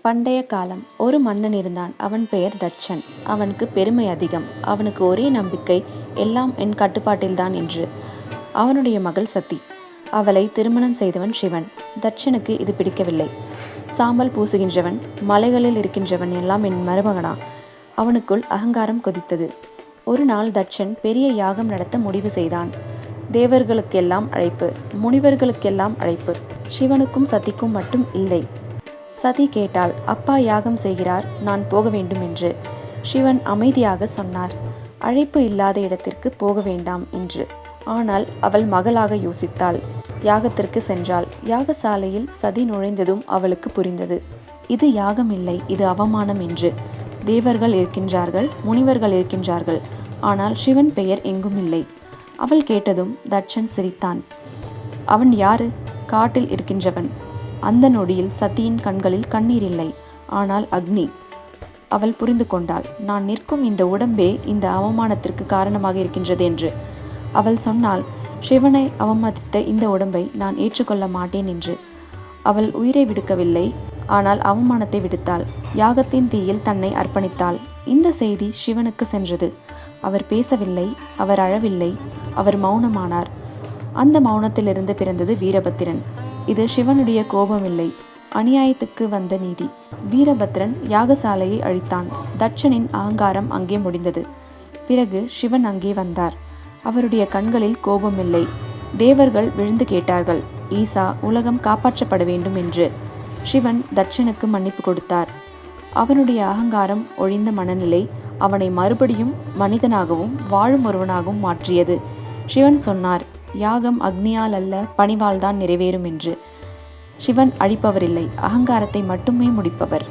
பண்டைய காலம். ஒரு மன்னன் இருந்தான். அவன் பெயர் தட்சன். அவனுக்கு பெருமை அதிகம். அவனுக்கு ஒரே நம்பிக்கை, எல்லாம் என் கட்டுப்பாட்டில்தான் என்று. அவனுடைய மகள் சதி. அவளை திருமணம் செய்தவன் சிவன். தட்சனுக்கு இது பிடிக்கவில்லை. சாம்பல் பூசுகின்றவன், மலைகளில் இருக்கின்றவன் எல்லாம் என் மருமகனா? அவனுக்குள் அகங்காரம் கொதித்தது. ஒரு நாள் தட்சன் பெரிய யாகம் நடத்த முடிவு செய்தான். தேவர்களுக்கெல்லாம் அழைப்பு, முனிவர்களுக்கெல்லாம் அழைப்பு. சிவனுக்கும் சதிக்கும் மட்டும் இல்லை. சதி கேட்டாள், அப்பா யாகம் செய்கிறார், நான் போக வேண்டும் என்று. சிவன் அமைதியாக சொன்னார், அழைப்பு இல்லாத இடத்திற்கு போக வேண்டாம் என்று. ஆனால் அவள் மகளாக யோசித்தாள். யாகத்திற்கு சென்றாள். யாகசாலையில் சதி நுழைந்ததும் அவளுக்கு புரிந்தது, இது யாகம் இல்லை, இது அவமானம் என்று. தேவர்கள் இருக்கின்றார்கள், முனிவர்கள் இருக்கின்றார்கள், ஆனால் சிவன் பெயர் எங்கும் இல்லை. அவள் கேட்டதும் தட்சன் சிரித்தான். அவன் யாரு? காட்டில் இருக்கின்றவன். அந்த நொடியில் சதியின் கண்களில் கண்ணீர் இல்லை, ஆனால் அக்னி. அவள் புரிந்து கொண்டாள், நான் நிற்கும் இந்த உடம்பே இந்த அவமானத்திற்கு காரணமாக இருக்கின்றது என்று. அவள் சொன்னாள், சிவனை அவமதித்த இந்த உடம்பை நான் ஏற்றுக்கொள்ள மாட்டேன் என்று. அவள் உயிரை விடுக்கவில்லை, ஆனால் அவமானத்தை விடுத்தாள். யாகத்தின் தீயில் தன்னை அர்ப்பணித்தாள். இந்த செய்தி சிவனுக்கு சென்றது. அவர் பேசவில்லை, அவர் அழவில்லை, அவர் மௌனமானார். அந்த மௌனத்திலிருந்து பிறந்தது வீரபத்திரன். இது சிவனுடைய கோபமில்லை, அநியாயத்துக்கு வந்த நீதி. வீரபத்ரன் யாகசாலையை அழித்தான். தட்சனின் அகங்காரம் அங்கே முடிந்தது. பிறகு சிவன் அங்கே வந்தார். அவருடைய கண்களில் கோபமில்லை. தேவர்கள் விழுந்து கேட்டார்கள், ஈசா, உலகம் காப்பாற்றப்பட வேண்டும் என்று. சிவன் தட்சனுக்கு மன்னிப்பு கொடுத்தார். அவனுடைய அகங்காரம் ஒழிந்த மனநிலை அவனை மறுபடியும் மனிதனாகவும் வாழும் ஒருவனாகவும் மாற்றியது. சிவன் சொன்னார், யாகம் அக்னியால் அல்ல, பணிவால்தான் நிறைவேறும் என்று. சிவன் அழிப்பவரில்லை, அகங்காரத்தை மட்டுமே முடிப்பவர்.